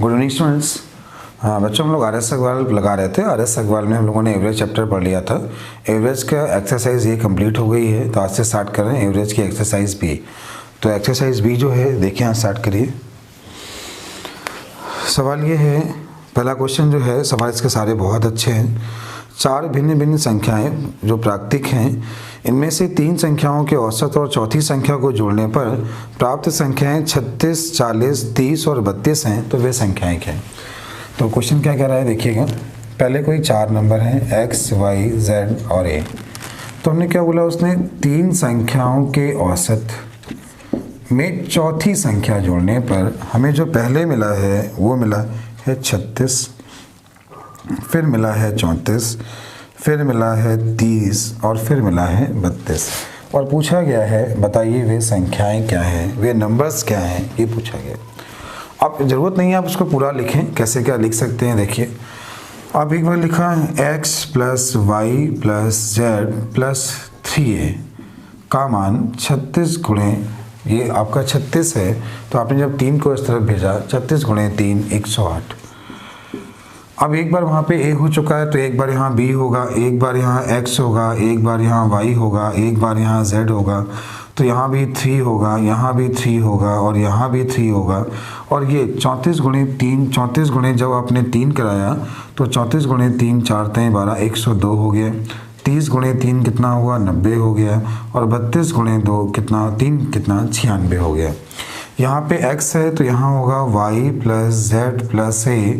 Good evening students. हाँ बच्चों, हम लोग आर एस अग्रवाल लगा रहे थे। आर एस अग्रवाल में हम लोगों ने एवरेज चैप्टर पढ़ लिया था। एवरेज का एक्सरसाइज ये कंप्लीट हो गई है, तो आज से स्टार्ट कर रहे हैं एवरेज की एक्सरसाइज बी। तो एक्सरसाइज बी जो है देखिए, यहाँ स्टार्ट करिए। सवाल ये है, पहला क्वेश्चन जो है, सवाल इसके सारे बहुत अच्छे हैं। 4 भिन्न भिन्न संख्याएं जो प्राकृतिक हैं, इनमें से 3 संख्याओं के औसत और चौथी संख्या को जोड़ने पर प्राप्त संख्याएं 36, 40, 30 और 32 हैं। तो वे संख्याएं क्या हैं? तो क्वेश्चन क्या कह रहा है देखिएगा। पहले कोई 4 नंबर हैं x, y, z और a। तो हमने क्या बोला, उसने 3 संख्याओं के औसत में चौथी संख्या जोड़ने पर हमें जो पहले मिला है वो मिला है 36, फिर मिला है 34, फिर मिला है 30 और फिर मिला है 32। और पूछा गया है बताइए वे संख्याएं क्या हैं, वे नंबर्स क्या हैं, ये पूछा गया। अब ज़रूरत नहीं है आप उसको पूरा लिखें, कैसे क्या लिख सकते हैं देखिए। अब एक बार लिखा x + y + z + 3a का मान 36 गुणे, ये आपका 36 है, तो आपने जब 3 को इस तरफ भेजा, 36 गुणे 3 108। अब एक बार वहाँ पे a हो चुका है, तो एक बार यहाँ b होगा, एक बार यहाँ x होगा, एक बार यहाँ y होगा, एक बार यहाँ z होगा, तो यहाँ भी 3 होगा, यहाँ भी 3 होगा और यहाँ भी 3 होगा। और ये 34 गुणे 3, 34 गुणे जब आपने 3 कराया तो 34 गुणे 3 4 3 12 102 हो गया। 30 गुणे 3 कितना हुआ, 90 हो गया। और 32 गुणे 2 कितना, 3 कितना, 96 हो गया। यहाँ पे x है तो यहाँ होगा y + z + a,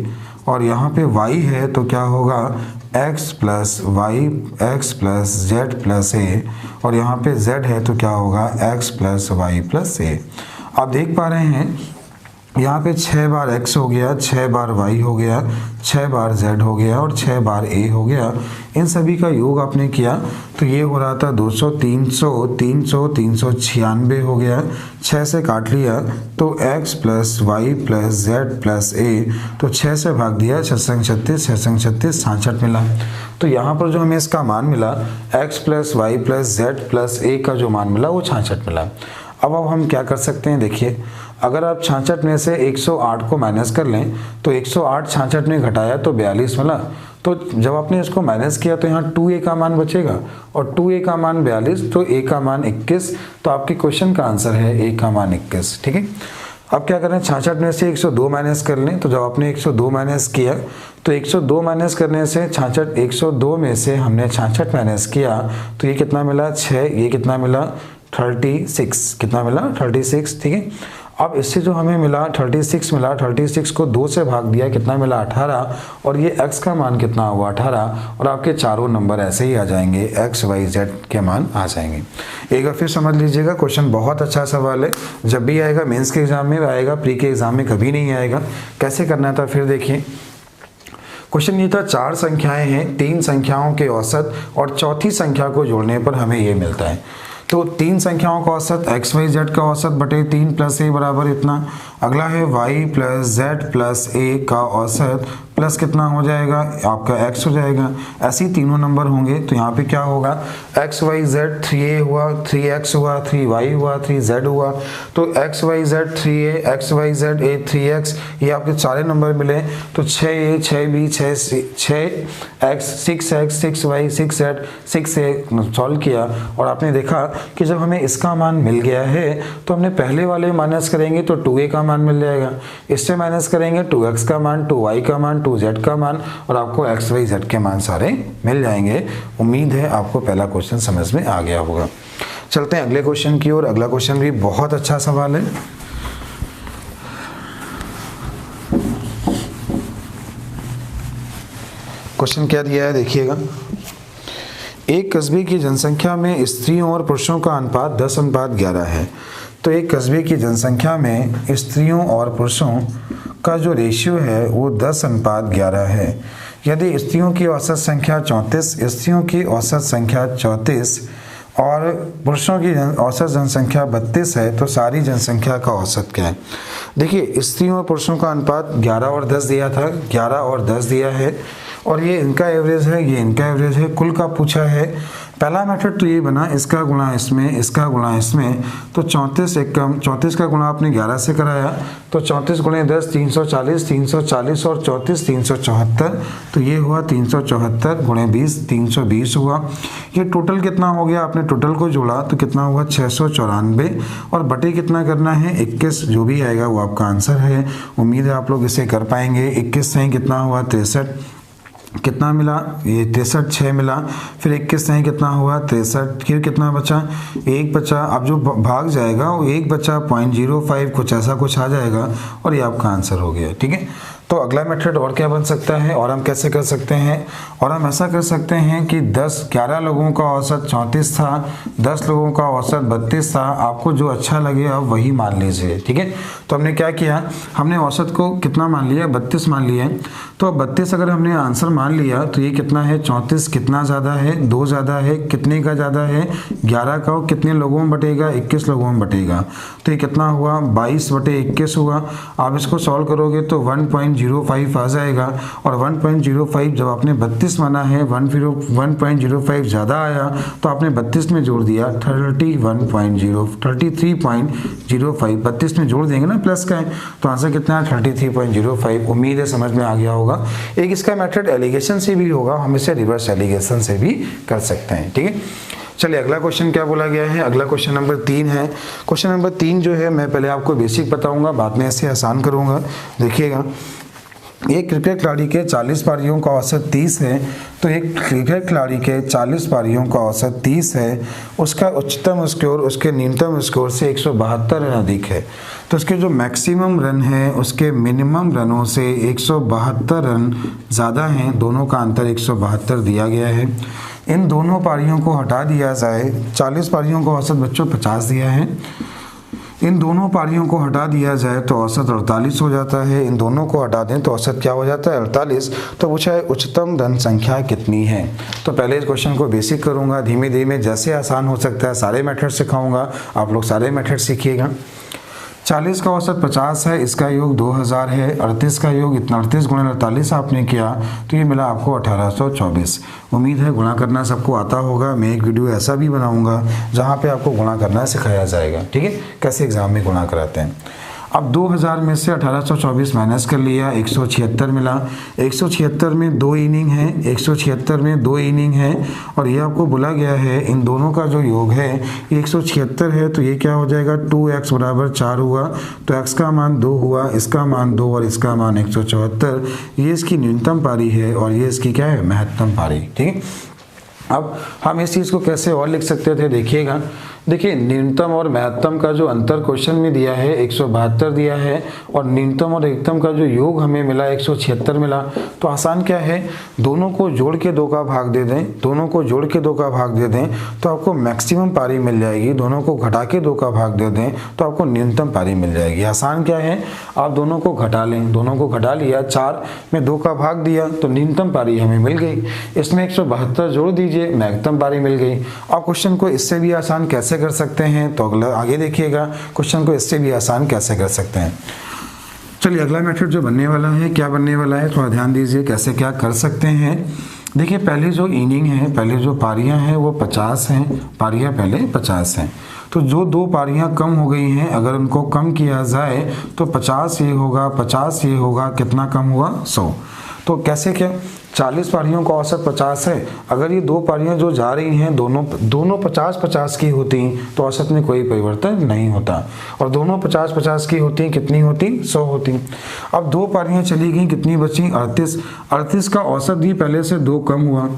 और यहाँ पे y है तो क्या होगा x + z + a, और यहाँ पे z है तो क्या होगा x + y + a। आप देख पा रहे हैं यहाँ पे 6 बार x हो गया, 6 बार y हो गया, 6 बार z हो गया और 6 बार a हो गया। इन सभी का योग आपने किया तो ये हो रहा था 200, 300, 300, 396 हो गया। 6 से काट लिया तो x + y + z + a, तो 6 से भाग दिया, 6 संग 36, 6 संग 36, 66 मिला। तो यहाँ पर जो हमें इसका मान मिला x + y + z + a का जो मान मिला वो 66 मिला। अब हम क्या कर सकते हैं देखिए, अगर आप 66 में से 108 को माइनस कर लें तो 108 66 में घटाया तो 42 मिला। तो जब आपने इसको माइनस किया तो यहाँ 2a का मान बचेगा, और 2a का मान 42 तो a का मान 21। तो आपके क्वेश्चन का आंसर है a का मान 21। ठीक है। अब क्या करें, 66 में से 102 माइनस कर लें। तो जब आपने 102 माइनस किया तो 102 माइनस करने से 66, 102 में से हमने 66 माइनस किया तो ये कितना मिला 6, ये कितना मिला 36, कितना मिला 36। ठीक है। अब इससे जो हमें मिला 36 मिला, 36 को 2 से भाग दिया, कितना मिला 18, और ये x का मान कितना हुआ 18, और आपके चारों नंबर ऐसे ही आ जाएंगे, x y z के मान आ जाएंगे। एक बार फिर समझ लीजिएगा, क्वेश्चन बहुत अच्छा सवाल है। जब भी आएगा मेंस के एग्जाम में आएगा, प्री के एग्जाम में कभी नहीं आएगा। कैसे करना था फिर देखिए। क्वेश्चन ये था, 4 संख्याएं हैं, 3 संख्याओं के औसत और चौथी संख्या को जोड़ने पर हमें ये मिलता है। तो 3 संख्याओं का औसत x y z का औसत बटे 3 + a बराबर इतना। अगला है y + z + a का औसत प्लस कितना हो जाएगा, आपका x हो जाएगा। ऐसे ही तीनों नंबर होंगे तो यहाँ पे क्या होगा, x y z 3a हुआ, 3x हुआ, 3y हुआ, 3z हुआ। तो x y z 3a, x y z a 3x, ये आपके सारे नंबर मिले। तो 6a, 6b, 6x, 6x, 6y, 6z, 6a solve किया, और आपने देखा कि जब हमें इसका मान मिल गया है तो हमने पहले वाले माइनस करेंगे तो 2a का मान मिल जाएगा, इससे माइनस करेंगे 2x का मान, 2y का मान, 2z का मान, और आपको x y z के मान सारे मिल जाएंगे। उम्मीद है आपको पहला क्वेश्चन समझ में आ गया होगा। चलते हैं अगले क्वेश्चन की ओर। अगला क्वेश्चन भी बहुत अच्छा सवाल है। क्वेश्चन क्या दिया है देखिएगा। एक कस्बे की जनसंख्या में स्त्रियों और पुरुषों का अनुपात 10:11 है। तो एक कस्बे की जनसंख्या में स्त्रियों और पुरुषों का जो रेशियो है वो 10:11 है। यदि स्त्रियों की औसत संख्या 34, स्त्रियों की औसत संख्या 34 और पुरुषों की औसत जनसंख्या 32 है, तो सारी जनसंख्या का औसत क्या है। देखिए, स्त्रियों और पुरुषों का अनुपात 11 और 10 दिया था, 11 और 10 दिया है, और ये इनका एवरेज है, ये इनका एवरेज है, कुल का पूछा है। पहला मेथड तो ये बना इसका गुणा इसमें, इसका गुणा इसमें, तो 34 एकम 34 का गुणा आपने 11 से कराया, तो 34 गुणे 10 340, 340 और 34 374, तो ये हुआ 374 गुणे 20 320 हुआ। ये टोटल कितना हो गया, आपने टोटल को जोड़ा तो कितना हुआ 694, और बटे कितना करना है 21, जो भी आएगा वो आपका आंसर है। उम्मीद है आप लोग इसे कर पाएंगे। 21 से कितना हुआ 63, कितना मिला ये 63 6 मिला, फिर 21 से कितना हुआ 63, फिर कितना बचा 1 बचा। अब जो भाग जाएगा वो 1 बचा 0.05 कुछ ऐसा कुछ आ जाएगा और ये आपका आंसर हो गया। ठीक है, तो अगला मेथड और क्या बन सकता है, और हम कैसे कर सकते हैं, और हम ऐसा कर सकते हैं कि 11 लोगों का औसत 34 था, 10 लोगों का औसत 32 था। आपको जो अच्छा लगे आप वही मान लीजिए। ठीक है, तो हमने क्या किया, हमने औसत को कितना मान लिया 32 मान लिया है। तो 32 अगर हमने आंसर मान लिया तो ये कितना है 34 कितना ज़्यादा है 2 ज़्यादा है, कितने का ज़्यादा है 11 का, और कितने लोगों में बटेगा 21 लोगों में बटेगा, तो ये कितना हुआ 22/21 हुआ। आप इसको सॉल्व करोगे तो 1.05 आ जाएगा, और 1.05 जब आपने 32 माना है 1.05 ज़्यादा आया तो आपने 32 में जोड़ दिया 33.05 32 में जोड़ देंगे ना, प्लस का है तो आंसर कितना है 33.05। उम्मीद है समझ में आ गया होगा। एक इसका मेथड एलिगेशन से भी होगा, हम इसे रिवर्स एलिगेशन से भी कर सकते हैं। ठीक है, चलिए अगला क्वेश्चन क्या बोला गया है, अगला क्वेश्चन नंबर 3 है। क्वेश्चन नंबर 3 जो है मैं पहले आपको बेसिक बताऊंगा, बाद में ऐसे आसान करूंगा। देखिएगा, एक क्रिकेट खिलाड़ी के 40 पारियों का औसत 30 है, तो एक क्रिकेट खिलाड़ी के 40 पारियों का औसत 30 है, उसका उच्चतम स्कोर उसके न्यूनतम स्कोर से 172 रन अधिक है, तो उसके जो मैक्सिमम रन है उसके मिनिमम रनों से 172 रन ज़्यादा हैं। दोनों का अंतर 172 दिया गया है। इन दोनों पारियों को हटा दिया जाए, 40 पारियों का औसत बच्चों 50 दिया है, इन दोनों पारियों को हटा दिया जाए तो औसत 48 हो जाता है। इन दोनों को हटा दें तो औसत क्या हो जाता है 48। तो पूछा है उच्चतम धन संख्या कितनी है। तो पहले इस क्वेश्चन को बेसिक करूंगा, धीमे धीमे जैसे आसान हो सकता है सारे मेथड सिखाऊंगा, आप लोग सारे मेथड सीखिएगा। 40 का औसत 50 है, इसका योग 2000 है, 38 का योग इतना 38 गुणा 48 आपने किया तो ये मिला आपको 1824। उम्मीद है गुणा करना सबको आता होगा। मैं एक वीडियो ऐसा भी बनाऊंगा जहाँ पे आपको गुणा करना सिखाया जाएगा। ठीक है, कैसे एग्जाम में गुणा कराते हैं। अब 2000 में से 1824 माइनस कर लिया, 176 मिला। 176 में 2 इनिंग है, 176 में 2 इनिंग है, और ये आपको बोला गया है इन दोनों का जो योग है 176 है, तो ये क्या हो जाएगा 2x बराबर 4 हुआ, तो x का मान 2 हुआ, इसका मान 2 और इसका मान 174। ये इसकी न्यूनतम पारी है और ये इसकी क्या है महत्तम पारी। ठीक है, अब हम इस चीज़ को कैसे और लिख सकते थे, देखिएगा। देखिए, न्यूनतम और महत्तम का जो अंतर क्वेश्चन में दिया है 172 दिया है, और न्यूनतम और अधिकतम का जो योग हमें मिला 176 मिला। तो आसान क्या है, दोनों को जोड़ के 2 का भाग दे दें, दोनों को जोड़ के 2 का भाग दे दें तो आपको मैक्सिमम पारी मिल जाएगी। दोनों को घटा के 2 का भाग दे दें तो आपको न्यूनतम पारी मिल जाएगी। आसान क्या है, आप दोनों को घटा लें, दोनों को घटा लिया, 4 में 2 का भाग दिया तो न्यूनतम पारी हमें मिल गई। इसमें 172 जोड़ दीजिए, महत्तम पारी मिल गई। अब क्वेश्चन को इससे भी आसान कैसे कर सकते हैं, तो अगला आगे देखिएगा क्वेश्चन को इससे भी आसान कैसे कर सकते हैं। चलिए अगला मेथड जो बनने वाला है, क्या बनने वाला है, थोड़ा ध्यान दीजिए कैसे क्या कर सकते हैं। देखिए, पहले जो इनिंग है, पहले जो पारियां हैं वो 50 हैं, पारियां पहले 50 हैं, तो जो 2 पारियां कम हो गई हैं अगर उनको कम किया जाए तो 50 ये होगा, 50 ये होगा, कितना कम हुआ 100। तो कैसे क्या, 40 पारियों का औसत 50 है, अगर ये 2 पारियां जो जा रही हैं दोनों 50-50 की होती तो औसत में कोई परिवर्तन नहीं होता, और दोनों 50-50 की होती कितनी होती 100 होती। अब 2 पारियां चली गई, कितनी बची 38 का औसत भी पहले से 2 कम हुआ,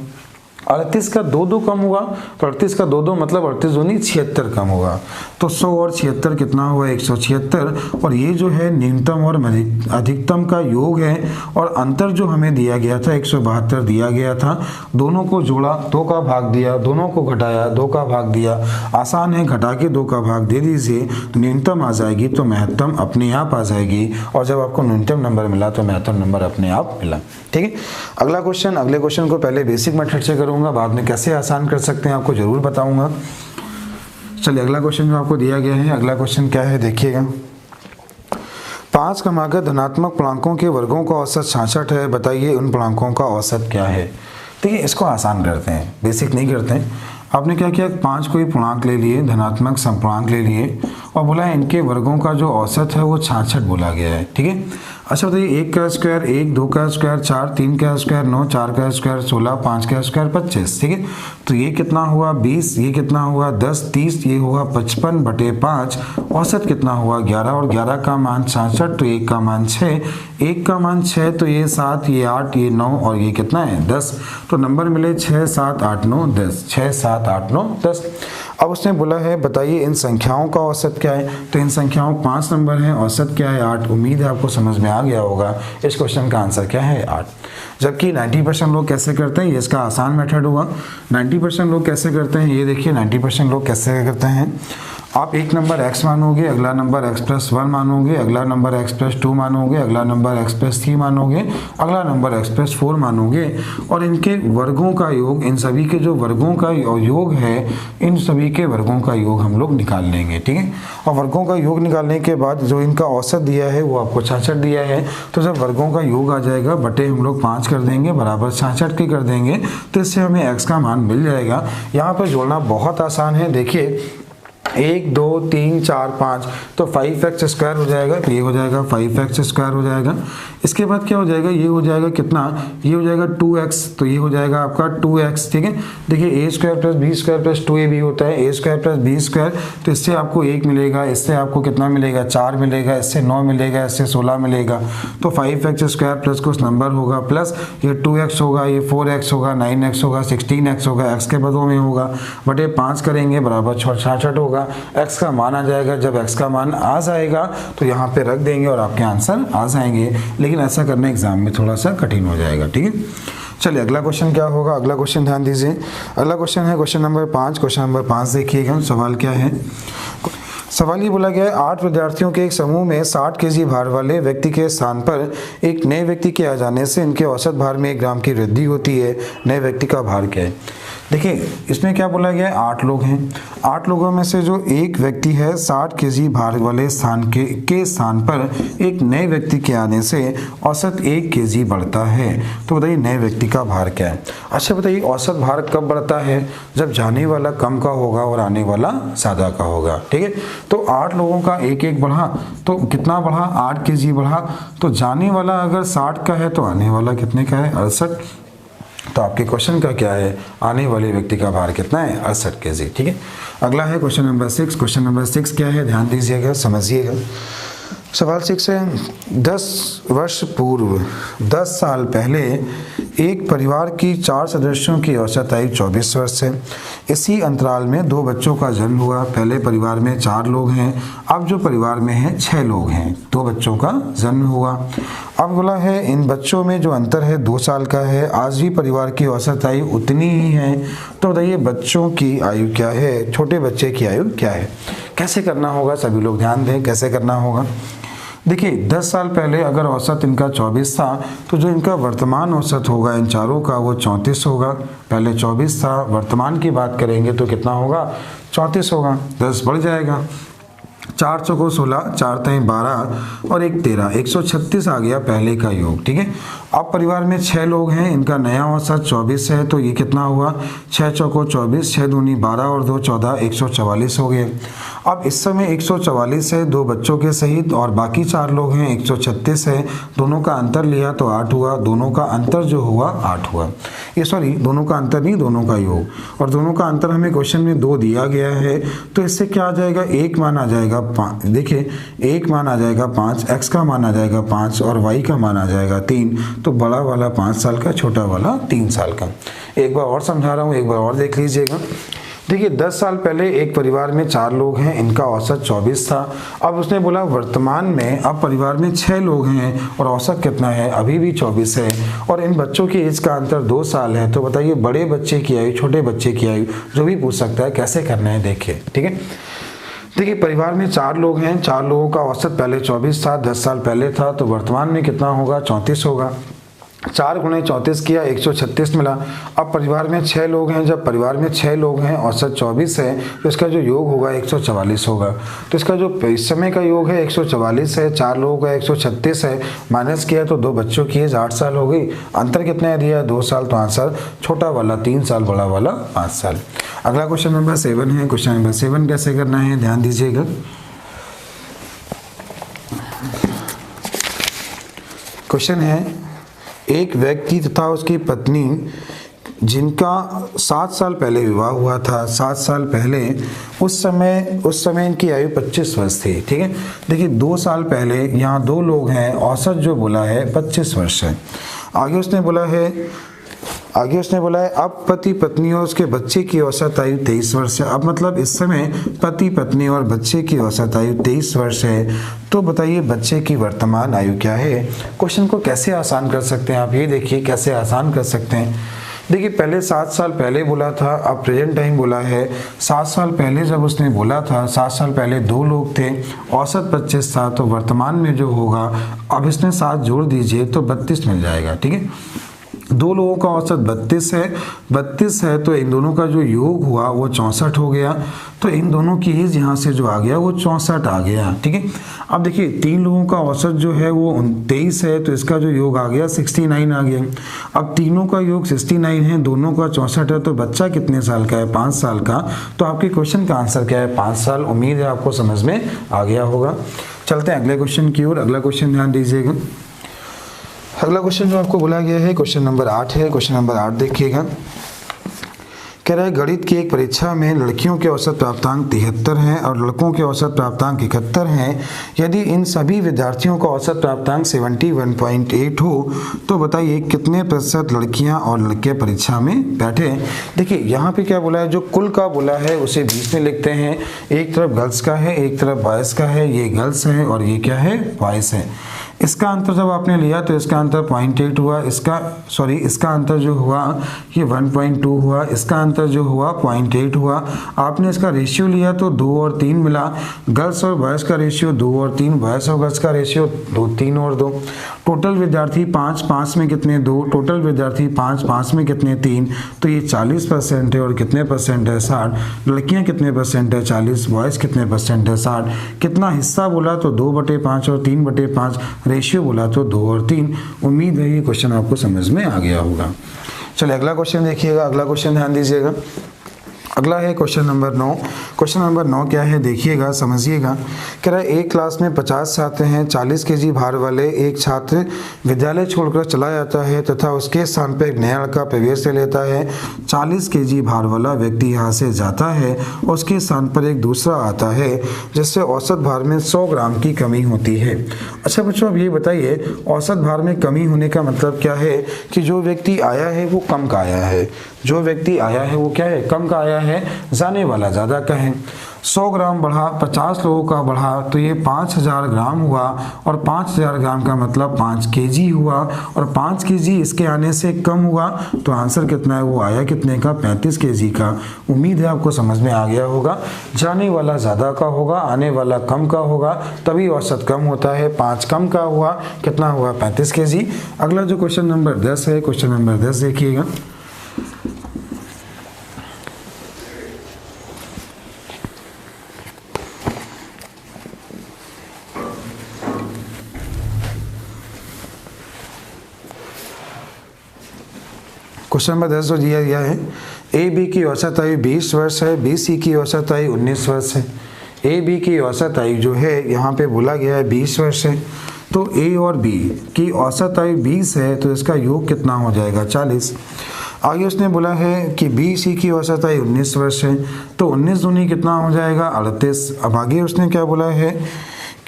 38 का 2 कम हुआ, तो 38 का 2 मतलब 38 दूनी 76 कम हुआ, तो 100 और 76 कितना हुआ 176। और ये जो है न्यूनतम और अधिकतम का योग है, और अंतर जो हमें दिया गया था 172 दिया गया था, दोनों को जोड़ा 2 का भाग दिया, दोनों को घटाया 2 का भाग दिया। आसान है, घटा के 2 का भाग दे दीजिए, न्यूनतम आ जाएगी तो महत्तम अपने आप आ जाएगी, और जब आपको न्यूनतम नंबर मिला तो महत्तम नंबर अपने आप मिला। ठीक है, अगला क्वेश्चन, अगले क्वेश्चन को पहले बेसिक मेथड से करूंगा, बाद में कैसे आसान कर सकते हैं आपको जरूर बताऊंगा। चलिए अगला क्वेश्चन जो आपको दिया गया है, अगला क्वेश्चन क्या है देखिएगा। 5 क्रमागत धनात्मक पूर्णांकों के वर्गों का औसत 66 है, बताइए उन पूर्णांकों का औसत क्या है। देखिए इसको आसान करते हैं, बेसिक नहीं करते हैं। आपने क्या किया, 5 कोई पूर्णांक ले लिए, धनात्मक समपूर्णांक ले लिए और बोला इनके वर्गों का जो औसत है वो 66 बोला गया है, ठीक है। अच्छा बताइए 1 का स्क्वायर 1, 2 का स्क्वायर 4, 3 का स्क्वायर 9, 4 का स्क्वायर 16, 5 का स्क्वायर 25, ठीक है। तो ये कितना हुआ 20, ये कितना हुआ 10, 30, ये हुआ 55/5, औसत कितना हुआ 11 और 11 का मान 66, तो 1 का मान 6, 1 का मान 6, तो ये 7, ये 8, ये 9 और ये कितना है 10। तो नंबर मिले 6, 7, 8, 9, 10, 6, 7, 8, 9, 10। अब उसने बोला है बताइए इन संख्याओं का औसत क्या है। तो इन संख्याओं 5 नंबर हैं, औसत क्या है 8। उम्मीद है आपको समझ में आ गया होगा। इस क्वेश्चन का आंसर क्या है 8। जबकि 90% लोग कैसे करते हैं, ये इसका आसान मेथड हुआ। 90% लोग कैसे करते हैं, ये देखिए 90% लोग कैसे करते हैं। आप एक नंबर x मानोगे, अगला नंबर x+1 मानोगे, अगला नंबर x+2 मानोगे, अगला नंबर x+3 मानोगे, अगला नंबर x+4 मानोगे और इनके वर्गों का योग, इन सभी के जो वर्गों का योग है, इन सभी के वर्गों का योग हम लोग निकाल लेंगे, ठीक है। और वर्गों का योग निकालने के बाद जो इनका औसत दिया है वो आपको 66 दिया है। तो जब वर्गों का योग आ जाएगा बटे हम लोग 5 कर देंगे, बराबर 66 के कर देंगे, तो इससे हमें x का मान मिल जाएगा। यहाँ पर जोड़ना बहुत आसान है। देखिए 1, 2, 3, 4, 5, तो 5x स्क्वायर हो जाएगा, तो ये हो जाएगा 5x स्क्वायर हो जाएगा। इसके बाद क्या हो जाएगा, ये हो जाएगा कितना, ये हो जाएगा 2x, तो ये हो जाएगा आपका 2x, ठीक है। देखिए a² + b² + 2ab होता है, a² + b², तो इससे आपको 1 मिलेगा, इससे आपको कितना मिलेगा 4 मिलेगा, इससे 9 मिलेगा, इससे 16 मिलेगा। तो 5x स्क्वायर प्लस कुछ नंबर होगा, प्लस ये 2x होगा, ये 4x होगा, 9x होगा, 16x होगा, x के बदलों में होगा, बटे 5 करेंगे, बराबर 66 होगा। x का मान आ जाएगा। जब x का मान आ जाएगा तो यहाँ पे रख देंगे और आपके आंसर आ जाएंगे। लेकिन ऐसा करना एग्जाम में थोड़ा सा कठिन हो जाएगा, ठीक है। चलिए अगला क्वेश्चन क्या होगा, अगला क्वेश्चन ध्यान दीजिए। अगला क्वेश्चन है क्वेश्चन नंबर 5। क्वेश्चन नंबर 5 देखिएगा, सवाल क्या है। सवाल ये बोला गया है 8 विद्यार्थियों के एक समूह में 60 केजी भार वाले व्यक्ति के स्थान पर एक नए व्यक्ति के आ जाने से इनके औसत भार में 1 ग्राम की वृद्धि होती है। नए व्यक्ति का भार क्या है। देखिए इसमें क्या बोला गया है, 8 लोग हैं। 8 लोगों में से जो एक व्यक्ति है 60 केजी भार वाले स्थान के स्थान पर एक नए व्यक्ति के आने से औसत 1 केजी बढ़ता है। तो बताइए नए व्यक्ति का भार क्या है। अच्छा बताइए औसत भार कब बढ़ता है, जब जाने वाला कम का होगा और आने वाला ज़्यादा का होगा, ठीक है। तो 8 लोगों का एक एक बढ़ा, तो कितना बढ़ा 8 केजी बढ़ा। तो जाने वाला अगर 60 का है तो आने वाला कितने का है 68। तो आपके क्वेश्चन का क्या है, आने वाले व्यक्ति का भार कितना है 68 केजी, ठीक है। अगला है क्वेश्चन नंबर 6। क्वेश्चन नंबर 6 क्या है, ध्यान दीजिएगा, समझिएगा। सवाल 6 है 10 वर्ष पूर्व 10 साल पहले एक परिवार की 4 सदस्यों की औसत आयु 24 वर्ष है। इसी अंतराल में 2 बच्चों का जन्म हुआ। पहले परिवार में 4 लोग हैं, अब जो परिवार में हैं 6 लोग हैं। 2 बच्चों का जन्म हुआ। अब बोला है इन बच्चों में जो अंतर है 2 साल का है। आज भी परिवार की औसत आयु उतनी ही है। तो बताइए बच्चों की आयु क्या है, छोटे बच्चे की आयु क्या है। कैसे करना होगा, सभी लोग ध्यान दें कैसे करना होगा। देखिए 10 साल पहले अगर औसत इनका 24 था तो जो इनका वर्तमान औसत होगा इन चारों का वो 34 होगा। पहले 24 था, वर्तमान की बात करेंगे तो कितना होगा 34 होगा, 10 बढ़ जाएगा। 4 चौको 16, 4 तें 12 और 1 13, 136 आ गया पहले का योग, ठीक है। अब परिवार में 6 लोग हैं, इनका नया औसत 24 है, तो ये कितना हुआ 6 चौको 24, 6 दूनी 12 और 2 14, 144 हो गए। अब इस समय 144 है 2 बच्चों के सहित और बाकी 4 लोग हैं 136 है। दोनों का अंतर लिया तो 8 हुआ। दोनों का अंतर जो हुआ 8 हुआ। ये सॉरी दोनों का अंतर नहीं, दोनों का योग। और दोनों का अंतर हमें क्वेश्चन में 2 दिया गया है, तो इससे क्या आ जाएगा, एक मान आ जाएगा 5। देखिए एक मान आ जाएगा 5, x का मान आ जाएगा 5 और y का मान आ जाएगा 3। तो बड़ा वाला 5 साल का, छोटा वाला 3 साल का। एक बार और समझा रहा हूँ, एक बार और देख लीजिएगा। देखिए 10 साल पहले एक परिवार में 4 लोग हैं, इनका औसत 24 था। अब उसने बोला वर्तमान में अब परिवार में 6 लोग हैं और औसत कितना है, अभी भी 24 है और इन बच्चों की एज का अंतर 2 साल है। तो बताइए बड़े बच्चे की आयु, छोटे बच्चे की आयु, जो भी पूछ सकता है कैसे करना है देखिए, ठीक है। देखिए परिवार में 4 लोग हैं, 4 लोगों का औसत पहले 24 था, 10 साल पहले था, तो वर्तमान में कितना होगा 34 होगा। 4 गुणे 34 किया 136 मिला। अब परिवार में 6 लोग हैं, जब परिवार में 6 लोग हैं औसत 24 है तो इसका जो योग होगा 144 होगा। तो इसका जो इस समय का योग है 144 है, 4 लोगों का 136 है, माइनस किया तो 2 बच्चों की एज 8 साल हो गई। अंतर कितना दिया है 2 साल, तो आंसर छोटा वाला 3 साल, बड़ा वाला 5 साल। अगला क्वेश्चन नंबर 7 है। क्वेश्चन नंबर 7 कैसे करना है ध्यान दीजिएगा। क्वेश्चन है, एक व्यक्ति तथा उसकी पत्नी जिनका 7 साल पहले विवाह हुआ था, 7 साल पहले उस समय इनकी आयु 25 वर्ष थी। ठीक है, देखिए 2 साल पहले यहाँ 2 लोग हैं, औसत जो बोला है 25 वर्ष है। आगे उसने बोला है अब पति पत्नी और उसके बच्चे की औसत आयु 23 वर्ष है। अब मतलब इस समय पति पत्नी और बच्चे की औसत आयु 23 वर्ष है। तो बताइए बच्चे की वर्तमान आयु क्या है। क्वेश्चन को कैसे आसान कर सकते हैं आप, ये देखिए कैसे आसान कर सकते हैं। देखिए पहले 7 साल पहले बोला था, अब प्रेजेंट टाइम बोला है। 7 साल पहले जब उसने बोला था, 7 साल पहले 2 लोग थे, औसत 25 था, तो वर्तमान में जो होगा अब इसमें 7 जोड़ दीजिए तो 32 मिल जाएगा। ठीक है, 2 लोगों का औसत 32 है तो इन दोनों का जो योग हुआ वो 64 हो गया। तो इन दोनों की एज यहाँ से जो आ गया वो 64 आ गया। ठीक है, अब देखिए 3 लोगों का औसत जो है वो 23 है तो इसका जो योग आ गया 69 आ गया। अब तीनों का योग 69 है, दोनों का 64 है, तो बच्चा कितने साल का है 5 साल का। तो आपके क्वेश्चन का आंसर क्या है 5 साल। उम्मीद है आपको समझ में आ गया होगा। चलते हैं अगले क्वेश्चन की ओर। अगला क्वेश्चन ध्यान दीजिएगा। अगला क्वेश्चन जो आपको बोला गया है क्वेश्चन नंबर 8 है। क्वेश्चन नंबर 8 देखिएगा, कह रहा है गणित की एक परीक्षा में लड़कियों के औसत प्राप्तांक 73 हैं और लड़कों के औसत प्राप्तांक 71 हैं। यदि इन सभी विद्यार्थियों का औसत प्राप्तांक 71.8 हो तो बताइए कितने प्रतिशत लड़कियां और लड़के परीक्षा में बैठे। देखिए यहाँ पे क्या बोला है, जो कुल का बोला है उसे 20 में लिखते हैं। एक तरफ गर्ल्स का है, एक तरफ बॉयज़ का है, ये गर्ल्स है और ये क्या है बॉयज़ है। इसका अंतर जब आपने लिया तो इसका अंतर 0.8 हुआ, इसका अंतर जो हुआ ये 1.2 हुआ, इसका अंतर जो हुआ 0.8 हुआ। आपने इसका रेशियो लिया तो 2 और 3 मिला। गर्ल्स और बॉयज़ का रेशियो 2 और 3, बॉयज़ और गर्ल्स का रेशियो 2, 3 और 2। टोटल विद्यार्थी 5 में कितने 2, टोटल विद्यार्थी 5 में कितने 3, तो ये 40% है और कितने परसेंट है 60। लड़कियाँ कितने परसेंट है 40, बॉयज़ कितने परसेंट है 60। कितना हिस्सा बोला तो 2/5 और 3/5, रेशियो बोला तो 2 और 3। उम्मीद है ये क्वेश्चन आपको समझ में आ गया होगा। चलिए अगला क्वेश्चन देखिएगा। अगला क्वेश्चन ध्यान दीजिएगा। अगला है क्वेश्चन नंबर 9। क्वेश्चन नंबर 9 क्या है देखिएगा, समझिएगा। कह रहा है एक क्लास में 50 छात्र हैं। 40 केजी भार वाले एक छात्र विद्यालय छोड़कर चला जाता है तथा उसके स्थान पर एक नया लड़का प्रवेश ले लेता है। 40 केजी भार वाला व्यक्ति यहाँ से जाता है, उसके स्थान पर एक दूसरा आता है जिससे औसत भार में 100 ग्राम की कमी होती है। अच्छा बच्चों, अब ये बताइए औसत भार में कमी होने का मतलब क्या है कि जो व्यक्ति आया है वो कम का आया है, जो व्यक्ति आया है वो क्या है कम का आया है, जाने वाला ज़्यादा का है। 100 ग्राम बढ़ा, 50 लोगों का बढ़ा तो ये 5000 ग्राम हुआ और 5000 ग्राम का मतलब 5 केजी हुआ और 5 केजी इसके आने से कम हुआ तो आंसर कितना है वो आया कितने का 35 केजी का। उम्मीद है आपको समझ में आ गया होगा। जाने वाला ज़्यादा का होगा, आने वाला कम का होगा, तभी औसत कम होता है। 5 कम का हुआ, कितना हुआ 35 केजी। अगला जो क्वेश्चन नंबर 10 है, क्वेश्चन नंबर 10 देखिएगा। क्वेश्चन नंबर 10 जो दिया गया है, ए बी की औसत आयु 20 वर्ष है, बी सी की औसत आयु 19 वर्ष है। ए बी की औसत आयु जो है यहाँ पे बोला गया है 20 वर्ष है, तो ए और बी की औसत आयु 20 है तो इसका योग कितना हो जाएगा 40। आगे उसने बोला है कि बी सी की औसत आयु 19 वर्ष है, तो 19 दूनी कितना हो जाएगा 38। अब आगे उसने क्या बोला है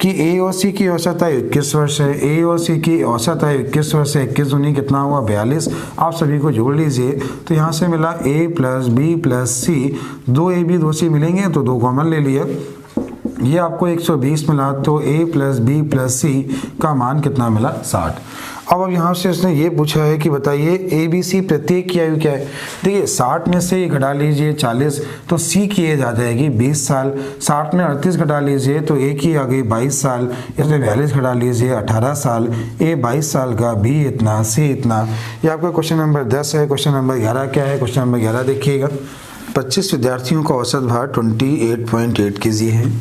कि ए और सी की औसत आयु 21 वर्ष है, ए और सी की औसत आयु 21 वर्ष है, 21 दूनी कितना हुआ 42। आप सभी को जोड़ लीजिए तो यहाँ से मिला a plus B plus C, 2 A B 2 C मिलेंगे तो 2 कॉमन ले लिया, ये आपको 120 मिला, तो a प्लस बी प्लस सी का मान कितना मिला 60। अब यहाँ से उसने ये पूछा है कि बताइए ABC प्रत्येक की आयु क्या है। देखिए 60 में से घटा लीजिए 40 तो C की एज आ जाएगी 20 साल। 60 में 38 घटा लीजिए तो A की आ गई 22 साल। इसमें 42 घटा लीजिए 18 साल। A 22 साल का, B इतना, C इतना। ये आपका क्वेश्चन नंबर 10 है। क्वेश्चन नंबर 11 क्या है? क्वेश्चन नंबर 11 देखिएगा। 25 विद्यार्थियों का औसत भार 28.8 kg है।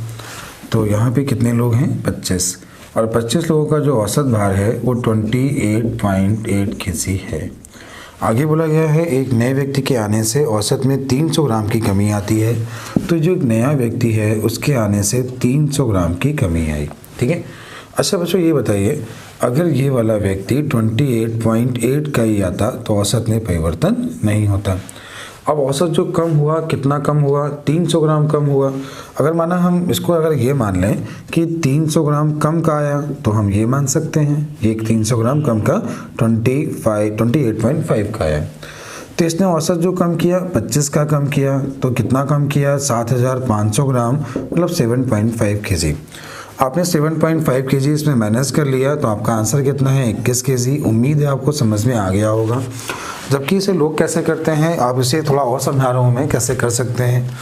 तो यहाँ पे कितने लोग हैं? 25, और 25 लोगों का जो औसत भार है वो 28.8 kg है। आगे बोला गया है एक नए व्यक्ति के आने से औसत में 300 ग्राम की कमी आती है। तो जो एक नया व्यक्ति है उसके आने से 300 ग्राम की कमी आई। ठीक है। अच्छा बच्चों ये बताइए, अगर ये वाला व्यक्ति 28.8 का ही आता तो औसत में परिवर्तन नहीं होता। अब औसत जो कम हुआ, कितना कम हुआ? 300 ग्राम कम हुआ। अगर माना हम इसको अगर ये मान लें कि 300 ग्राम कम का आया तो हम ये मान सकते हैं ये 300 ग्राम कम का 28.5 का आया। तो इसने औसत जो कम किया 25 का कम किया, तो कितना कम किया? 7500 ग्राम, मतलब 7.5 kg। आपने 7.5 kg इसमें माइनस कर लिया तो आपका आंसर कितना है? 21 kg। उम्मीद है आपको समझ में आ गया होगा। जबकि इसे लोग कैसे करते हैं, आप इसे थोड़ा और समझा रहा हूँ मैं कैसे कर सकते हैं।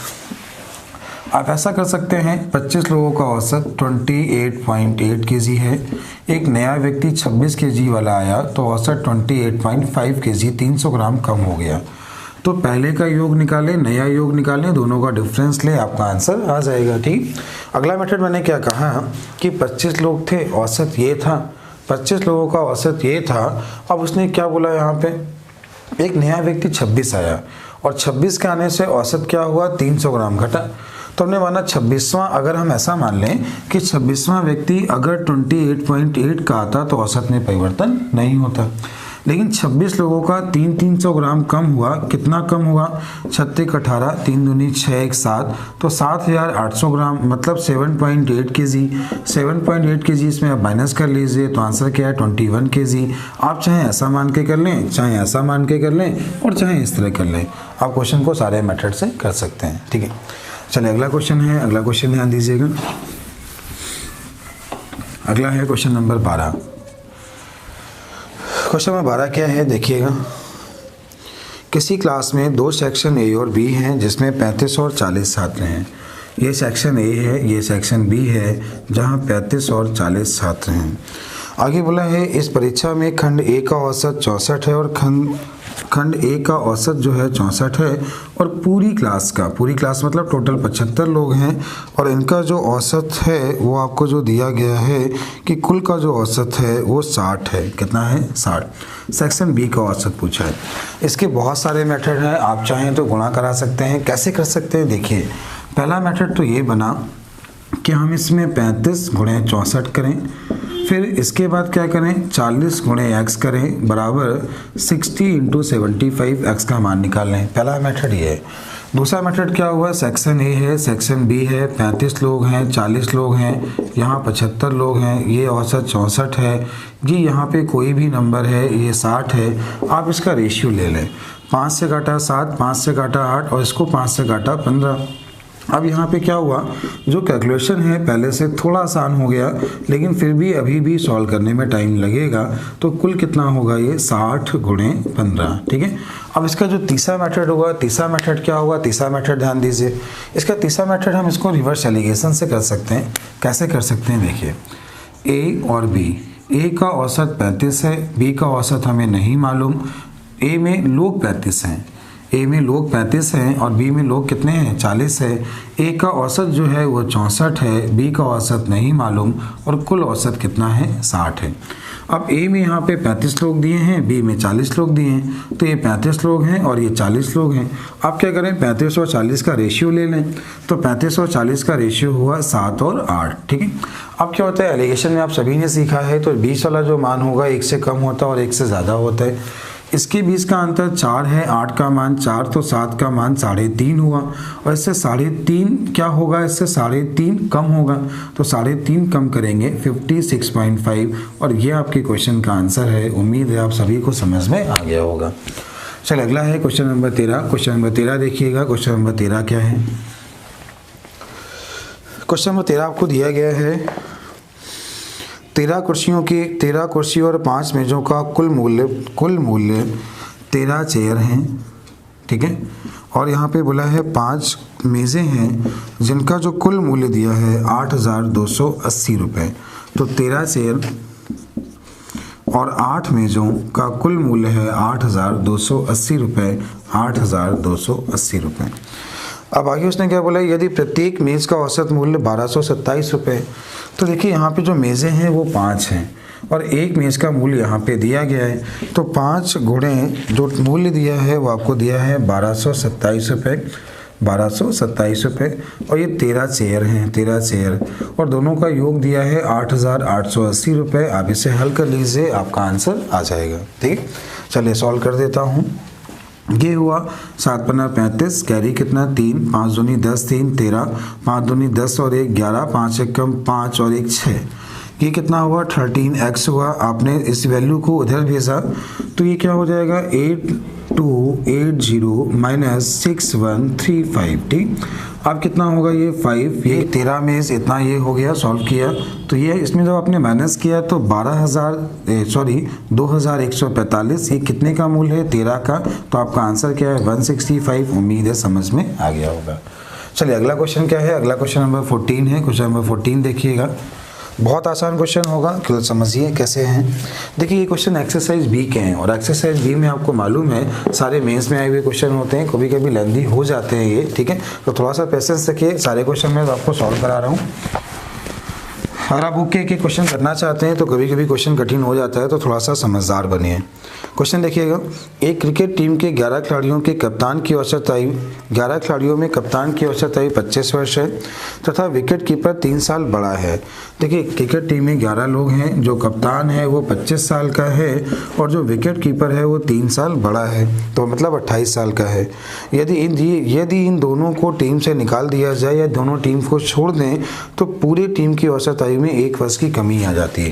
आप ऐसा कर सकते हैं, 25 लोगों का औसत 28.8 kg है। एक नया व्यक्ति 26 kg वाला आया तो औसत 28.5 kg, 300 ग्राम कम हो गया। तो पहले का योग निकालें, नया योग निकालें, दोनों का डिफरेंस ले, आपका आंसर आ जाएगा। ठीक। अगला मेथड मैंने क्या कहा कि 25 लोग थे, औसत ये था, 25 लोगों का औसत ये था। अब उसने क्या बोला यहाँ पे, एक नया व्यक्ति 26 आया और 26 के आने से औसत क्या हुआ? 300 ग्राम घटा। तो हमने माना 26वां, अगर हम ऐसा मान लें कि 26वां व्यक्ति अगर 28.8 का आता तो औसत में परिवर्तन नहीं होता। लेकिन 26 लोगों का 300 ग्राम कम हुआ। कितना कम हुआ? 36 18, 3 दूनी 6 1 7, तो 7800 ग्राम, मतलब 7.8 kg। 7.8 kg इसमें आप माइनस कर लीजिए तो आंसर क्या है? 21 kg। आप चाहे ऐसा मान के कर लें, चाहे ऐसा मान के कर लें, और चाहे इस तरह कर लें। आप क्वेश्चन को सारे मेथड से कर सकते हैं। ठीक है। चलिए अगला क्वेश्चन है। अगला क्वेश्चन ध्यान दीजिएगा। अगला है क्वेश्चन नंबर 12। क्वेश्चन नंबर 12 क्या है? देखिएगा। किसी क्लास में 2 सेक्शन ए और बी हैं जिसमें 35 और 40 छात्र हैं। ये सेक्शन ए है, ये सेक्शन बी है, जहां 35 और 40 छात्र हैं। आगे बोला है इस परीक्षा में खंड ए का औसत 64 है और खंड ए का औसत जो है 64 है, और पूरी क्लास मतलब टोटल 75 लोग हैं, और इनका जो औसत है वो आपको जो दिया गया है कि कुल का जो औसत है वो 60 है। कितना है? 60। सेक्शन बी का औसत पूछा है। इसके बहुत सारे मेथड हैं, आप चाहें तो गुणा करा सकते हैं। कैसे कर सकते हैं? देखिए, पहला मेथड तो ये बना कि हम इसमें 35 गुणे 64 करें, फिर इसके बाद क्या करें? 40 गुणे x करें बराबर 60 × 75 x का मान निकाल लें। पहला मेथड ये है। दूसरा मेथड क्या हुआ? सेक्शन ए है, सेक्शन बी है, 35 लोग हैं, 40 लोग हैं, यहाँ 75 लोग हैं, ये औसत 64 है, ये यहाँ पे कोई भी नंबर है, ये 60 है। आप इसका रेशियो ले लें। 5 से काटा 7, 5 से काटा 8, और इसको 5 से काटा 15। अब यहाँ पे क्या हुआ, जो कैलकुलेशन है पहले से थोड़ा आसान हो गया, लेकिन फिर भी अभी भी सॉल्व करने में टाइम लगेगा। तो कुल कितना होगा? ये 60 गुणे 15। ठीक है। अब इसका जो तीसरा मेथड होगा, तीसरा मेथड क्या होगा? तीसरा मेथड ध्यान दीजिए। इसका तीसरा मेथड हम इसको रिवर्स एलिगेशन से कर सकते हैं। कैसे कर सकते हैं? देखिए, ए और बी, ए का औसत 35 है, बी का औसत हमें नहीं मालूम। ए में लोग 35 हैं, ए में लोग 35 हैं और बी में लोग कितने हैं? 40 है। ए का औसत जो है वो 64 है, बी का औसत नहीं मालूम, और कुल औसत कितना है? 60 है। अब ए में यहाँ पे 35 लोग दिए हैं, बी में 40 लोग दिए हैं, तो ये 35 लोग हैं और ये 40 लोग हैं। आप क्या करें? 35 और 40 का रेशियो ले लें। तो 35 और 40 का रेशियो हुआ 7 और 8। ठीक है। अब क्या होता है, एलिगेशन में आप सभी ने सीखा है, तो बीच वाला जो मान होगा 1 से कम होता है और 1 से ज़्यादा होता है। इसके बीच का अंतर 4 है, 8 का मान 4, तो 7 का मान 3.5 हुआ, और इससे 3.5 क्या होगा? इससे 3.5 कम होगा, तो 3.5 कम करेंगे 56.5, और ये आपके क्वेश्चन का आंसर है। उम्मीद है आप सभी को समझ में आ गया होगा। चलिए अगला है क्वेश्चन नंबर 13। क्वेश्चन नंबर 13 देखिएगा। क्वेश्चन नंबर 13 क्या है? क्वेश्चन नंबर 13 आपको दिया गया है 13 कुर्सियों और 5 मेज़ों का कुल मूल्य 13 चेयर हैं, ठीक है। और यहाँ पे बोला है 5 मेज़ें हैं जिनका जो कुल मूल्य दिया है 8,280 रुपये। तो 13 चेयर और 8 मेज़ों का कुल मूल्य है 8,280 रुपये, 8,280 रुपये। अब आगे उसने क्या बोला, यदि प्रत्येक मेज़ का औसत मूल्य 1227 रुपये। तो देखिए यहाँ पे जो मेज़ें हैं वो 5 हैं और एक मेज़ का मूल्य यहाँ पे दिया गया है। तो 5 गुणे जो मूल्य दिया है वो आपको दिया है 1227 रुपये, 1227 रुपये। और ये 13 चेयर हैं, 13 चेयर और दोनों का योग दिया है 8,880 रुपये। आप इसे हल कर लीजिए, आपका आंसर आ जाएगा, ठीक। चलिए सॉल्व कर देता हूँ। ये हुआ 7 पन्ना 35, कैरी कितना 3, 5 दूनी 10, 3 13, 5 दूनी 10 और 1 11, 5 एकम 5 और 1 6। ये कितना हुआ 13x हुआ। आपने इस वैल्यू को उधर भेजा तो ये क्या हो जाएगा 8280 माइनस 6135, ठीक। अब कितना होगा ये 5, ये 13 में से इतना ये हो गया, सॉल्व किया तो ये इसमें जब आपने माइनस किया तो 2145। ये कितने का मूल्य है 13 का। तो आपका आंसर क्या है 165। उम्मीद है समझ में आ गया होगा। चलिए अगला क्वेश्चन क्या है, अगला क्वेश्चन नंबर 14 है। क्वेश्चन नंबर 14 देखिएगा, बहुत आसान क्वेश्चन होगा, केवल समझिए कैसे हैं। देखिए ये क्वेश्चन एक्सरसाइज बी के हैं और एक्सरसाइज बी में आपको मालूम है सारे मेंस में आए हुए क्वेश्चन होते हैं, कभी कभी लेंदी हो जाते हैं ये, ठीक है। तो थोड़ा सा पेशेंस रखिए, सारे क्वेश्चन मैं आपको सॉल्व करा रहा हूँ। अगर आप बुक के क्वेश्चन करना चाहते हैं तो कभी कभी क्वेश्चन कठिन हो जाता है, तो थोड़ा सा समझदार बनिए। क्वेश्चन देखिएगा, एक क्रिकेट टीम के 11 खिलाड़ियों के कप्तान की औसत आयु 11 खिलाड़ियों में कप्तान की औसत आयु 25 वर्ष है तथा विकेट कीपर 3 साल बड़ा है। देखिए क्रिकेट टीम में 11 लोग हैं, जो कप्तान है वो 25 साल का है और जो विकेट कीपर है वो 3 साल बड़ा है, तो मतलब 28 साल का है। यदि इन दोनों को टीम से निकाल दिया जाए या दोनों टीम को छोड़ दें तो पूरी टीम की औसत आयु में 1 वर्ष की कमी आ जाती है।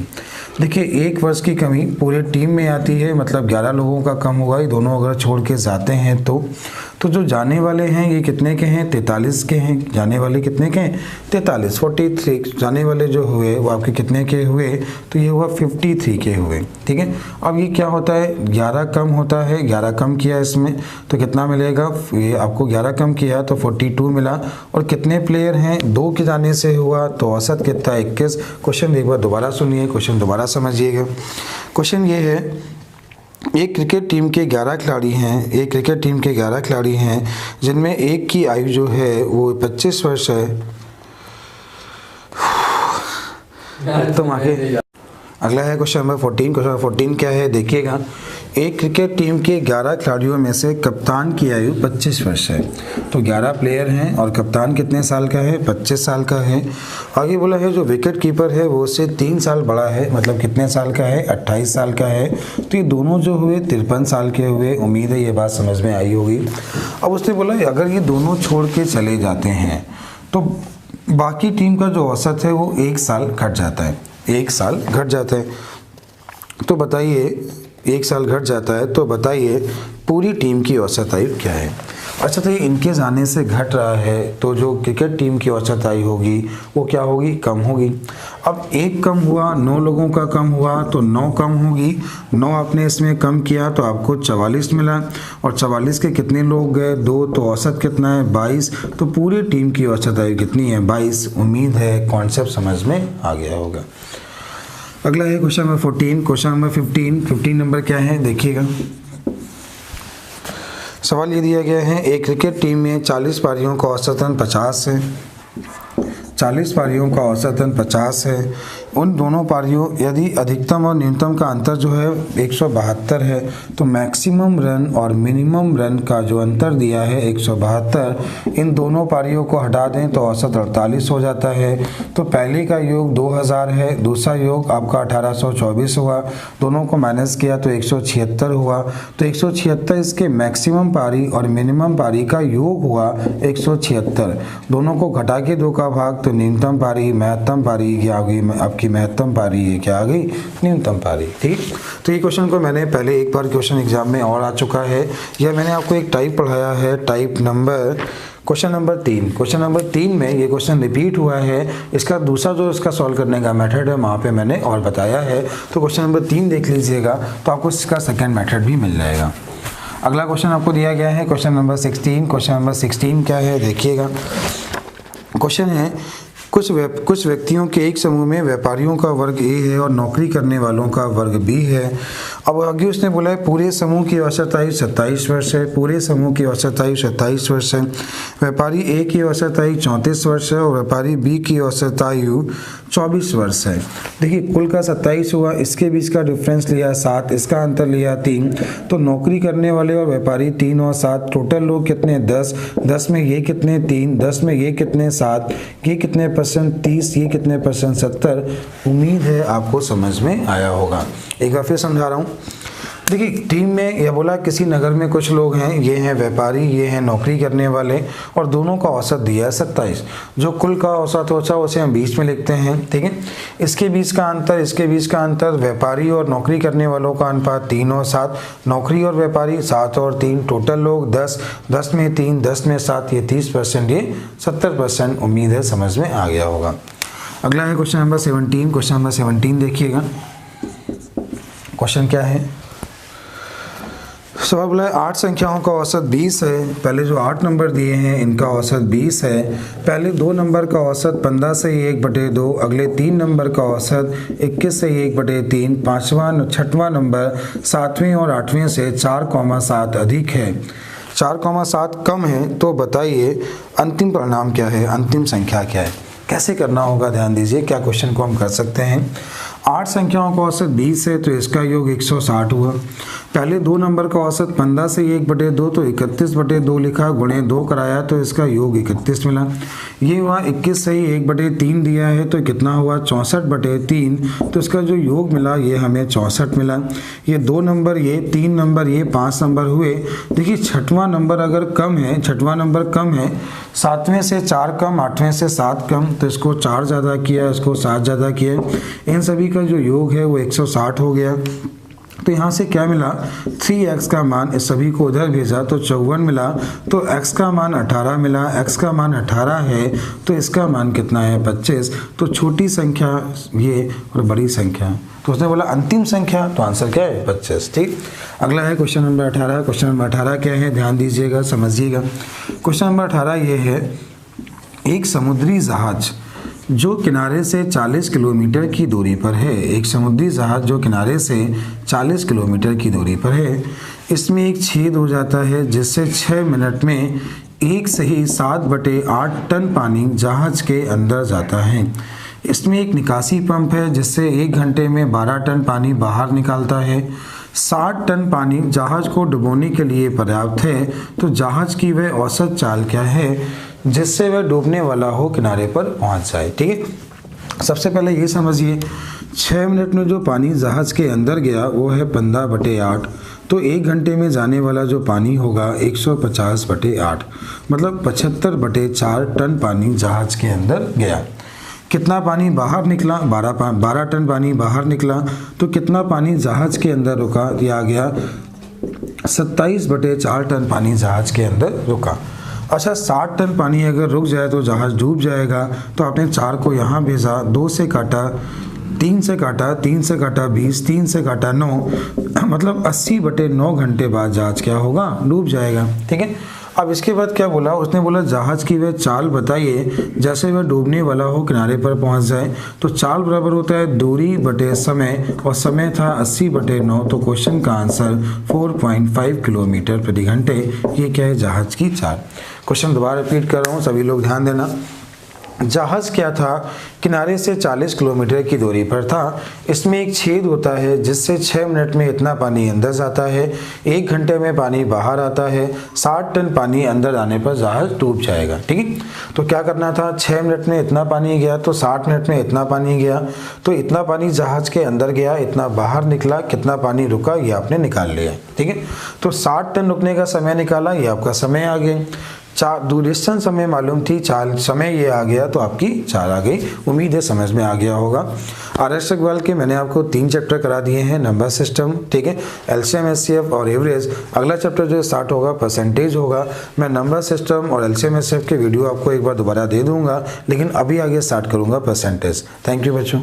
देखिए 1 वर्ष की कमी पूरे टीम में आती है, मतलब 11 लोगों का कम हुआ, ये दोनों अगर छोड़ के जाते हैं तो जो जाने वाले हैं ये कितने के हैं 43 के हैं। जाने वाले कितने के हैं 43, 43 जाने वाले जो हुए वो आपके कितने के हुए, तो ये हुआ 53 के हुए, ठीक है। अब ये क्या होता है 11 कम होता है, 11 कम किया इसमें तो कितना मिलेगा, ये आपको 11 कम किया तो 42 मिला। और कितने प्लेयर हैं 2 के जाने से हुआ तो औसत कितना 21। क्वेश्चन एक बार दोबारा सुनिए, क्वेश्चन दोबारा समझिएगा। क्वेश्चन ये है, एक क्रिकेट टीम के 11 खिलाड़ी हैं जिनमें एक की आयु जो है वो 25 वर्ष है। तो आगे अगला है क्वेश्चन नंबर 14। क्वेश्चन 14 क्या है देखिएगा, एक क्रिकेट टीम के 11 खिलाड़ियों में से कप्तान की आयु 25 वर्ष है। तो 11 प्लेयर हैं और कप्तान कितने साल का है 25 साल का है। आगे बोला है जो विकेट कीपर है वो उससे 3 साल बड़ा है, मतलब कितने साल का है 28 साल का है। तो ये दोनों जो हुए 53 साल के हुए। उम्मीद है ये बात समझ में आई होगी। अब उसने बोला अगर ये दोनों छोड़ के चले जाते हैं तो बाकी टीम का जो औसत है वो 1 साल घट जाता है, 1 साल घट जाता है। तो बताइए 1 साल घट जाता है तो बताइए पूरी टीम की औसत आयु क्या है। अच्छा तो ये इनके जाने से घट रहा है तो जो क्रिकेट टीम की औसत आयु होगी वो क्या होगी, कम होगी। अब 1 कम हुआ, 9 लोगों का कम हुआ तो 9 कम होगी। 9 आपने इसमें कम किया तो आपको 44 मिला और 44 के कितने लोग गए 2, तो औसत कितना है 22। तो पूरी टीम की औसत आयु कितनी है 22। उम्मीद है कॉन्सेप्ट समझ में आ गया होगा। अगला है question number 14। Question number 15 number क्या है देखिएगा। सवाल ये दिया गया है, एक क्रिकेट टीम में 40 पारियों का औसतन 50 है। 40 पारियों का औसतन 50 है। उन दोनों पारियों यदि अधिकतम और न्यूनतम का अंतर जो है 172 है तो मैक्सिमम रन और मिनिमम रन का जो अंतर दिया है 172, इन दोनों पारियों को हटा दें तो औसत 48 हो जाता है। तो पहले का योग 2000 है, दूसरा योग आपका 1824 हुआ, दोनों को माइनस किया तो 176 हुआ। तो 176 इसके मैक्सिमम पारी और मिनिमम पारी का योग हुआ 176। दोनों को घटा के 2 का भाग तो न्यूनतम पारी महत्तम पारी की आ गई, आपकी महत्तम पारी ये क्या आ गई न्यूनतम पारी, ठीक। तो ये क्वेश्चन को मैंने पहले एक बार क्वेश्चन एग्जाम में और आ चुका है। यह मैंने आपको एक टाइप पढ़ाया है, टाइप नंबर क्वेश्चन नंबर 3 में ये क्वेश्चन रिपीट हुआ है, इसका दूसरा जो इसका सॉल्व करने का मेथड है वहाँ पे मैंने और बताया है। तो क्वेश्चन नंबर 3 देख लीजिएगा तो आपको इसका सेकंड मेथड भी मिल जाएगा। अगला क्वेश्चन आपको दिया गया है क्वेश्चन नंबर 16। क्वेश्चन नंबर 16 क्या है देखिएगा। क्वेश्चन है कुछ व्यक्तियों के एक समूह में व्यापारियों का वर्ग ए है और नौकरी करने वालों का वर्ग बी है। अब आगे उसने बोला है पूरे समूह की औसत आयु 27 वर्ष है, पूरे समूह की औसत आयु 27 वर्ष है, व्यापारी ए की औसत आयु 34 वर्ष है और व्यापारी बी की औसत आयु 24 वर्ष है। देखिए कुल का 27 हुआ, इसके बीच का डिफरेंस लिया 7, इसका अंतर लिया 3, तो नौकरी करने वाले और व्यापारी 3 और 7, टोटल लोग कितने 10, 10 में ये कितने 3, 10 में ये कितने 7, ये कितने परसेंट 30, ये कितने परसेंट 70। उम्मीद है आपको समझ में आया होगा। एक बार फिर समझा रहा हूँ। देखिए टीम में यह बोला किसी नगर में कुछ लोग हैं, ये हैं व्यापारी, ये हैं नौकरी करने वाले और दोनों का औसत दिया है 27। जो कुल का औसत होता है उसे हम बीच में लिखते हैं, ठीक है। इसके बीच का अंतर व्यापारी और नौकरी करने वालों का अनुपात 3 और 7, नौकरी और व्यापारी 7 और 3, टोटल लोग 10, 10 में 3, 10 में 7, ये 30%, ये 70%। उम्मीद है समझ में आ गया होगा। अगला है क्वेश्चन नंबर 17। क्वेश्चन नंबर 17 देखिएगा। क्वेश्चन क्या है, सवाल बोला है 8 संख्याओं का औसत 20 है। पहले जो 8 नंबर दिए हैं इनका औसत 20 है। पहले 2 नंबर का औसत 15 से 1/2, अगले 3 नंबर का औसत 21 से 1/3, 5वां 6वां नंबर 7वें और 8वें से 4,7 अधिक है, 4,7 कम है। तो बताइए अंतिम परिणाम क्या है, अंतिम संख्या क्या है। कैसे करना होगा ध्यान दीजिए, क्या क्वेश्चन को हम कर सकते हैं। 8 संख्याओं का औसत 20 है तो इसका योग 160 हुआ। पहले 2 नंबर का औसत 15 से 1/2 तो 31/2 लिखा, गुणे 2 कराया तो इसका योग 31 मिला। ये हुआ 21 से ही 1/3 दिया है तो कितना हुआ 64/3, तो इसका जो योग मिला ये हमें 64 मिला। ये 2 नंबर, ये 3 नंबर, ये 5 नंबर हुए। देखिए 6वां नंबर अगर कम है, 6वां नंबर कम है, 7वें से 4 कम, 8वें से 7 कम, तो इसको 4 ज़्यादा किया, इसको 7 ज़्यादा किया, इन सभी का जो योग है वो 160 हो गया। तो यहाँ से क्या मिला 3x का मान, इस सभी को उधर भेजा तो 54 मिला, तो x का मान 18 मिला, x का मान 18 है तो इसका मान कितना है 25। तो छोटी संख्या ये और बड़ी संख्या, तो उसने बोला अंतिम संख्या, तो आंसर क्या है 25, ठीक। अगला है क्वेश्चन नंबर 18। क्वेश्चन नंबर 18 क्या है ध्यान दीजिएगा, समझिएगा। क्वेश्चन नंबर 18 ये है, एक समुद्री जहाज जो किनारे से 40 किलोमीटर की दूरी पर है, एक समुद्री जहाज जो किनारे से 40 किलोमीटर की दूरी पर है, इसमें एक छेद हो जाता है जिससे 6 मिनट में 1 से ही 7/8 टन पानी जहाज के अंदर जाता है। इसमें एक निकासी पंप है जिससे 1 घंटे में 12 टन पानी बाहर निकालता है। 60 टन पानी जहाज को डुबोने के लिए पर्याप्त है, तो जहाज की वह औसत चाल क्या है जिससे वह डूबने वाला हो किनारे पर पहुंच जाए, ठीक है। सबसे पहले ये समझिए 6 मिनट में जो पानी जहाज के अंदर गया वो है 15/8, तो 1 घंटे में जाने वाला जो पानी होगा 150/8, मतलब 75/4 टन पानी जहाज के अंदर गया। कितना पानी बाहर निकला, 12 टन पानी बाहर निकला, तो कितना पानी जहाज के अंदर रुका, यह आ गया 27/4 टन पानी जहाज के अंदर रुका। अच्छा 60 टन पानी अगर रुक जाए तो जहाज डूब जाएगा, तो आपने 4 को यहाँ भेजा, 2 से काटा, 3 से काटा, 3 से काटा 20, 3 से काटा 9, मतलब 80/9 घंटे बाद जहाज क्या होगा डूब जाएगा, ठीक है। अब इसके बाद क्या बोला, उसने बोला जहाज की वह चाल बताइए जैसे वह डूबने वाला हो किनारे पर पहुंच जाए। तो चाल बराबर होता है दूरी बटे समय, और समय था 80/9, तो क्वेश्चन का आंसर 4.5 किलोमीटर प्रति घंटे। ये क्या है जहाज की चाल। क्वेश्चन दोबारा रिपीट कर रहा हूँ, सभी लोग ध्यान देना। जहाज क्या था, किनारे से 40 किलोमीटर की दूरी पर था। इसमें एक छेद होता है जिससे 6 मिनट में इतना पानी अंदर जाता है, 1 घंटे में पानी बाहर आता है, 60 टन पानी अंदर आने पर जहाज डूब जाएगा, ठीक है। तो क्या करना था, 6 मिनट में इतना पानी गया तो 60 मिनट में इतना पानी गया, तो इतना पानी जहाज के अंदर गया, इतना बाहर निकला, कितना पानी रुका ये आपने निकाल लिया, ठीक है। तो 60 टन रुकने का समय निकाला, ये आपका समय आ गया। डिस्टेंस हमें मालूम थी, चाल समय ये आ गया तो आपकी चाल आ गई। उम्मीद है समझ में आ गया होगा। आदर्श अग्रवाल के मैंने आपको 3 चैप्टर करा दिए हैं, नंबर सिस्टम, ठीक है, एलसीएम एचसीएफ और एवरेज। अगला चैप्टर जो स्टार्ट होगा परसेंटेज होगा। मैं नंबर सिस्टम और एलसीएम एचसीएफ के वीडियो आपको एक बार दोबारा दे दूंगा, लेकिन अभी आगे स्टार्ट करूंगा परसेंटेज। थैंक यू बच्चों।